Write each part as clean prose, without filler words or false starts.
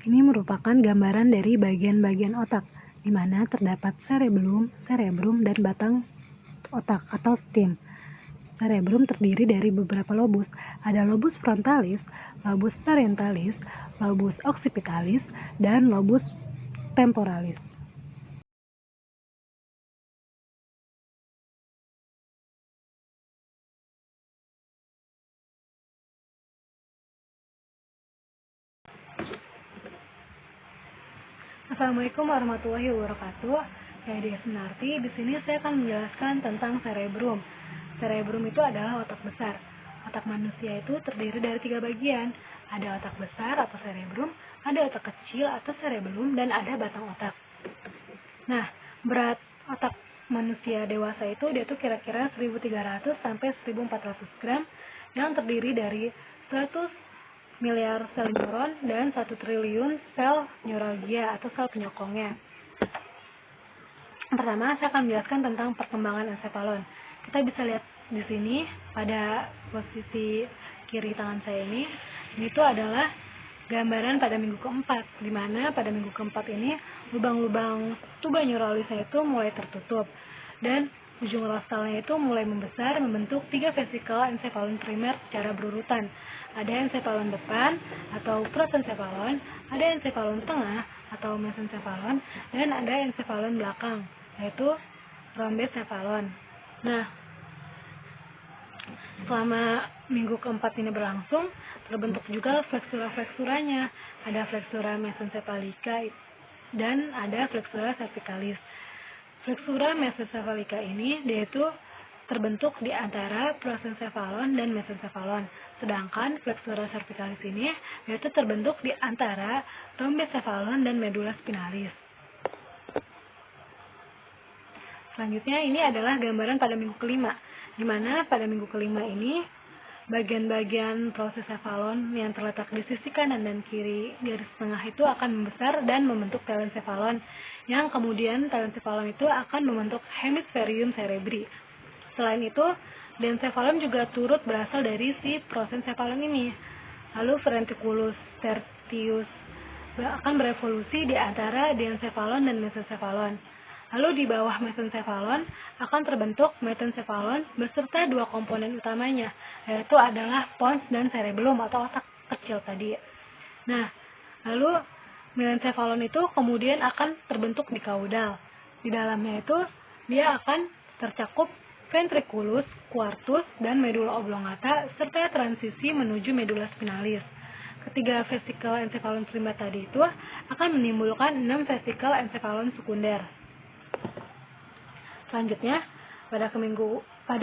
Ini merupakan gambaran dari bagian-bagian otak, di mana terdapat cerebrum, dan batang otak atau stem. Cerebrum terdiri dari beberapa lobus. Ada lobus frontalis, lobus parietal, lobus occipitalis, dan lobus temporalis. Assalamualaikum warahmatullahi wabarakatuh. Saya Dia Sunarti. Di sini saya akan menjelaskan tentang cerebrum. Cerebrum itu adalah otak besar. Otak manusia itu terdiri dari 3 bagian. Ada otak besar atau cerebrum, ada otak kecil atau cerebellum, dan ada batang otak. Nah, berat otak manusia dewasa itu dia tuh kira-kira 1.300 sampai 1.400 gram yang terdiri dari 100 miliar sel neuron dan 1 triliun sel neuralgia atau sel penyokongnya. Pertama, saya akan menjelaskan tentang perkembangan ensefalon. Kita bisa lihat di sini pada posisi kiri tangan saya ini itu adalah gambaran pada minggu keempat, di mana pada minggu keempat ini lubang-lubang tuba neuralisnya itu mulai tertutup dan ujung rostalnya itu mulai membesar membentuk 3 vesikel ensefalon primer secara berurutan. Ada ensefalon depan atau prosencephalon, ada ensefalon tengah atau mesencephalon, dan ada ensefalon belakang yaitu rhombencephalon. Nah, selama minggu keempat ini berlangsung, terbentuk juga fleksura-fleksuranya. Ada fleksura mesencephalika dan ada fleksura cervicalis. Fleksura mesencephalika ini dia itu terbentuk di antara prosencephalon dan mesencephalon. Sedangkan fleksura cervicalis ini dia itu terbentuk di antara rhombencephalon dan medula spinalis. Selanjutnya ini adalah gambaran pada minggu kelima, di mana pada minggu kelima ini bagian-bagian prosencephalon yang terletak di sisi kanan dan kiri garis tengah itu akan membesar dan membentuk telencephalon, yang kemudian telencephalon itu akan membentuk hemisferium cerebri. Selain itu, diencephalon juga turut berasal dari si prosencephalon ini. Lalu ventriculus tertius akan berevolusi di antara diencephalon dan mesencephalon. Lalu di bawah mesencephalon akan terbentuk metencephalon beserta 2 komponen utamanya, yaitu adalah pons dan cerebellum atau otak kecil tadi. Nah, lalu mesencephalon itu kemudian akan terbentuk di kaudal. Di dalamnya itu dia akan tercakup ventriculus, quartus, dan medula oblongata serta transisi menuju medula spinalis. Ketiga vesikel ensefalon primer tadi itu akan menimbulkan 6 vesikel ensefalon sekunder. Selanjutnya, pada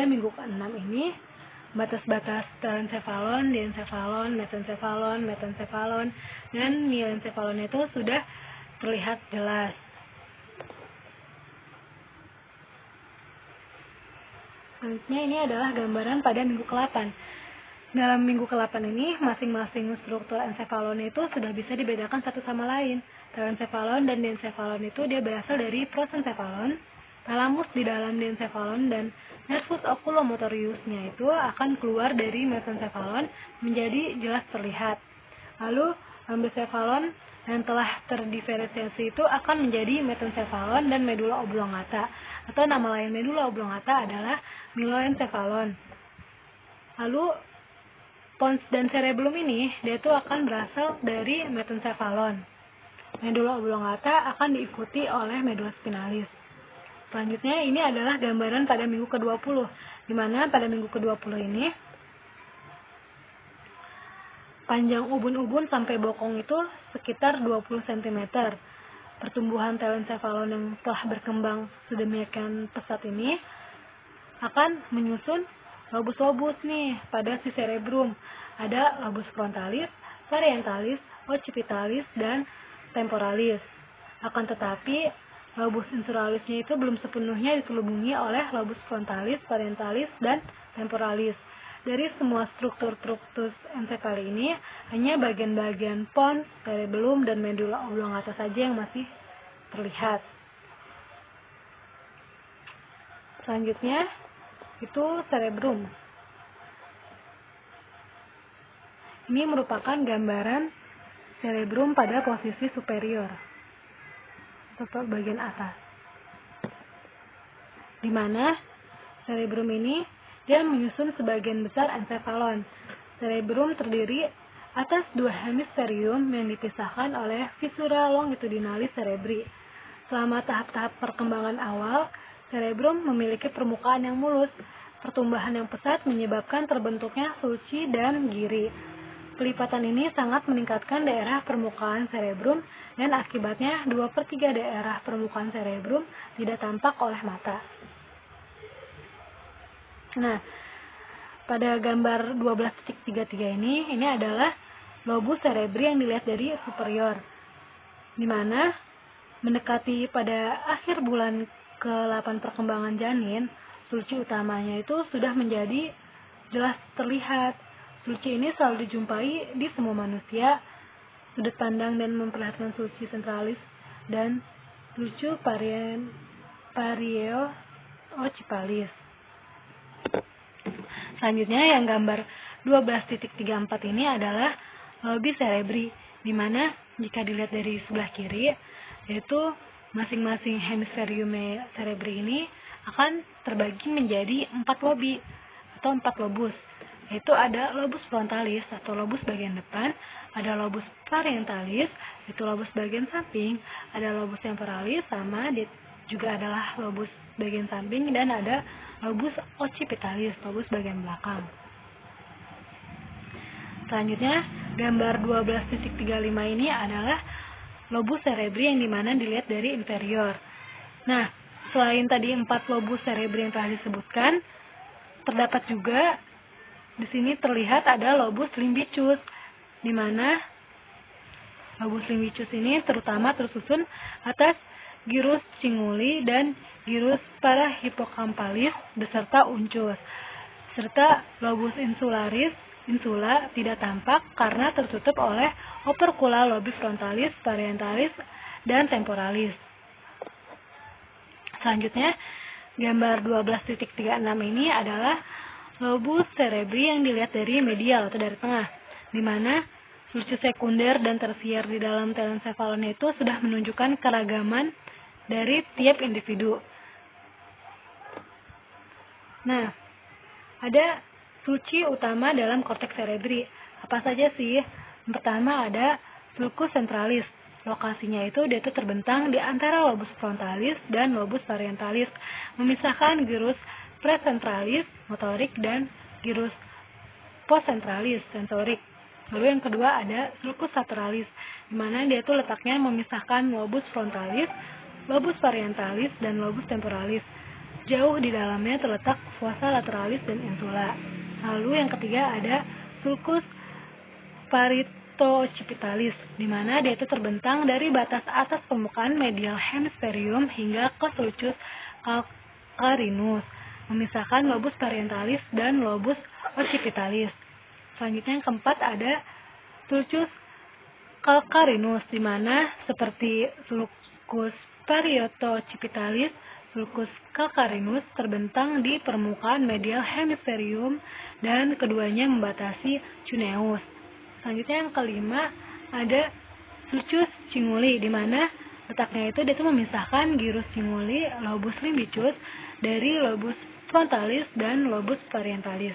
minggu ke-6 ini, batas-batas telencephalon, diencephalon, mesencephalon, metencephalon, dan mielencephalon itu sudah terlihat jelas. Selanjutnya ini adalah gambaran pada minggu ke-8. Dalam minggu ke-8 ini, masing-masing struktur ensefalon itu sudah bisa dibedakan satu sama lain. Telencephalon dan diencephalon itu dia berasal dari prosencephalon. Thalamus di dalam diencephalon dan nervus oculomotoriusnya itu akan keluar dari mesencephalon menjadi jelas terlihat. Lalu rhombencephalon yang telah terdiferensiasi itu akan menjadi metencephalon dan medula oblongata, atau nama lain medula oblongata adalah myelencephalon. Lalu pons dan cerebellum ini dia itu akan berasal dari metencephalon. Medula oblongata akan diikuti oleh medula spinalis. Selanjutnya ini adalah gambaran pada minggu ke-20, di mana pada minggu ke-20 ini panjang ubun-ubun sampai bokong itu sekitar 20 cm. Pertumbuhan telencephalon yang telah berkembang sedemikian pesat ini akan menyusun lobus-lobus nih pada si cerebrum. Ada lobus frontalis, parietalis, occipitalis, dan temporalis. Akan tetapi lobus infralisnya itu belum sepenuhnya dikelubungi oleh lobus frontalis, parietalis, dan temporalis. Dari semua struktur encefali ini, hanya bagian-bagian pons, cerebellum, dan medula oblongata saja yang masih terlihat. Selanjutnya, itu cerebrum. Ini merupakan gambaran cerebrum pada posisi superior atau bagian atas, di mana cerebrum ini dia menyusun sebagian besar ensefalon. Cerebrum terdiri atas dua hemisferium yang dipisahkan oleh viscera longitudinalis cerebri. Selama tahap-tahap perkembangan awal, cerebrum memiliki permukaan yang mulus. Pertumbuhan yang pesat menyebabkan terbentuknya sulci dan giri. Pelipatan ini sangat meningkatkan daerah permukaan cerebrum dan akibatnya 2/3 daerah permukaan cerebrum tidak tampak oleh mata. Nah, pada gambar 12.33 ini adalah lobus cerebri yang dilihat dari superior, di mana mendekati pada akhir bulan ke-8 perkembangan janin, sulci utamanya itu sudah menjadi jelas terlihat. Sulci ini selalu dijumpai di semua manusia. Sudut pandang dan memperlihatkan sulci centralis dan sulci parieocipitalis. Selanjutnya yang gambar 12.34 ini adalah lobi cerebri, di mana jika dilihat dari sebelah kiri, yaitu masing-masing hemisferium cerebri ini akan terbagi menjadi 4 lobi atau 4 lobus, yaitu ada lobus frontalis atau lobus bagian depan, ada lobus parientalis, itu lobus bagian samping, ada lobus temporalis, sama juga adalah lobus bagian samping, dan ada lobus occipitalis, lobus bagian belakang. Selanjutnya, gambar 12.35 ini adalah lobus cerebri yang dimana dilihat dari inferior. Nah, selain tadi 4 lobus cerebri yang telah disebutkan, terdapat juga di sini terlihat ada lobus limbicus, di mana lobus limbicus ini terutama tersusun atas gyrus cinguli dan gyrus parahipokampalis beserta uncus, serta lobus insula tidak tampak karena tertutup oleh opercula lobi frontalis, parientalis, dan temporalis. Selanjutnya, gambar 12.36 ini adalah lobus cerebri yang dilihat dari medial atau dari tengah, di mana sulci sekunder dan tersier di dalam telencephalon itu sudah menunjukkan keragaman dari tiap individu. Nah, ada sulci utama dalam korteks cerebri. Apa saja sih? Yang pertama ada sulcus centralis. Lokasinya itu dia terbentang di antara lobus frontalis dan lobus parientalis, memisahkan gyrus precentralis motorik dan gyrus postcentralis sensorik. Lalu yang kedua ada sulcus lateralis, di mana dia letaknya memisahkan lobus frontalis, lobus parientalis, dan lobus temporalis. Jauh di dalamnya terletak fossa lateralis dan insula. Lalu yang ketiga ada sulcus parieocipitalis, di mana dia terbentang dari batas atas permukaan medial hemisferium hingga ke sulcus calcarinus, memisahkan lobus parientalis dan lobus occipitalis. Selanjutnya yang keempat ada sulcus calcarinus, di mana seperti sulcus parieocipitalis, sulcus calcarinus terbentang di permukaan medial hemisferium dan keduanya membatasi cuneus. Selanjutnya yang kelima ada sulcus cinguli, di mana letaknya itu dia memisahkan gyrus cinguli, lobus limbicus dari lobus frontalis dan lobus parientalis.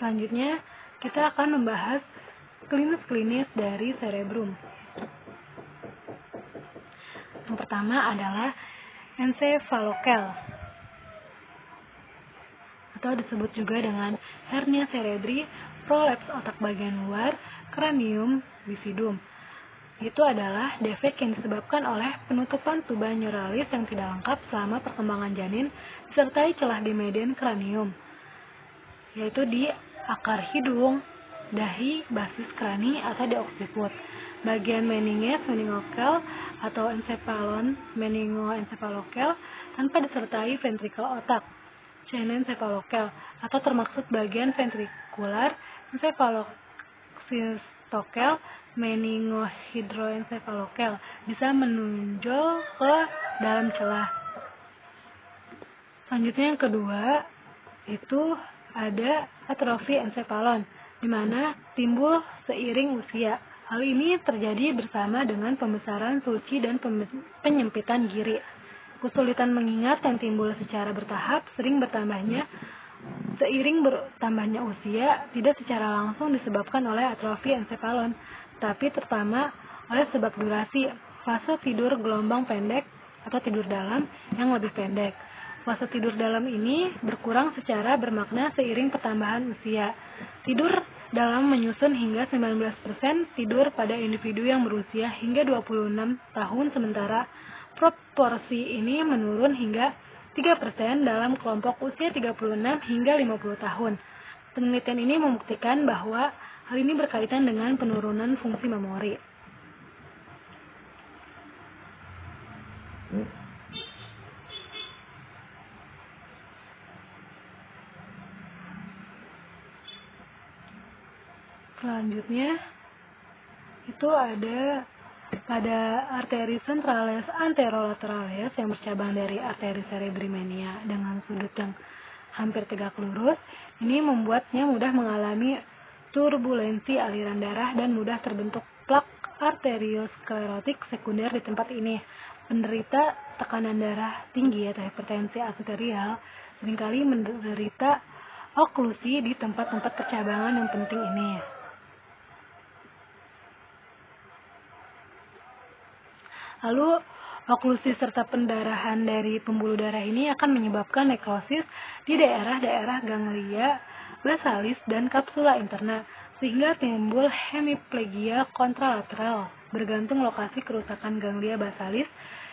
Selanjutnya, kita akan membahas klinis-klinis dari cerebrum. Yang pertama adalah encephalokel, atau disebut juga dengan hernia cerebri, prolaps otak bagian luar, cranium bifidum. Itu adalah defek yang disebabkan oleh penutupan tuba neuralis yang tidak lengkap selama perkembangan janin, disertai celah di median cranium, yaitu di akar hidung, dahi, basis krani, atau di occiput. Bagian meninges meningokel atau encephalon meningoencephalokel tanpa disertai ventrikel otak, chenencephalokel, atau termaksud bagian ventrikular encephalocystokel meningohidroencephalokel bisa menonjol ke dalam celah. Selanjutnya yang kedua itu ada atrofi ensefalon, di mana timbul seiring usia. Hal ini terjadi bersama dengan pembesaran suci dan penyempitan giri. Kesulitan mengingat yang timbul secara bertahap sering bertambahnya seiring bertambahnya usia tidak secara langsung disebabkan oleh atrofi ensefalon, tapi terutama oleh sebab durasi fase tidur gelombang pendek atau tidur dalam yang lebih pendek. Fase tidur dalam ini berkurang secara bermakna seiring pertambahan usia. Tidur dalam menyusun hingga 19% tidur pada individu yang berusia hingga 26 tahun, sementara proporsi ini menurun hingga 3% dalam kelompok usia 36 hingga 50 tahun. Penelitian ini membuktikan bahwa hal ini berkaitan dengan penurunan fungsi memori. Selanjutnya itu ada pada arteri centralis anterolateralis yang bercabang dari arteri cerebrimania dengan sudut yang hampir tegak lurus. Ini membuatnya mudah mengalami turbulensi aliran darah dan mudah terbentuk plak arteriosklerotik sekunder di tempat ini. Penderita tekanan darah tinggi atau hipertensi arterial seringkali menderita oklusi di tempat-tempat percabangan yang penting ini. Lalu, oklusi serta pendarahan dari pembuluh darah ini akan menyebabkan nekrosis di daerah-daerah ganglia basalis dan kapsula interna, sehingga timbul hemiplegia kontralateral, bergantung lokasi kerusakan ganglia basalis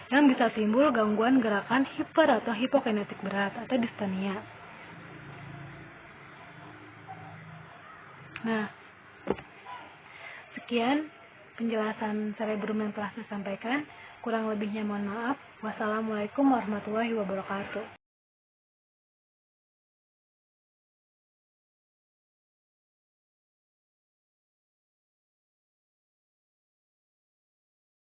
yang bisa timbul gangguan gerakan hiper atau hipokinetik berat atau distonia. Nah, sekian penjelasan cerebrum yang telah saya sampaikan. Kurang lebihnya mohon maaf. Wassalamualaikum warahmatullahi wabarakatuh.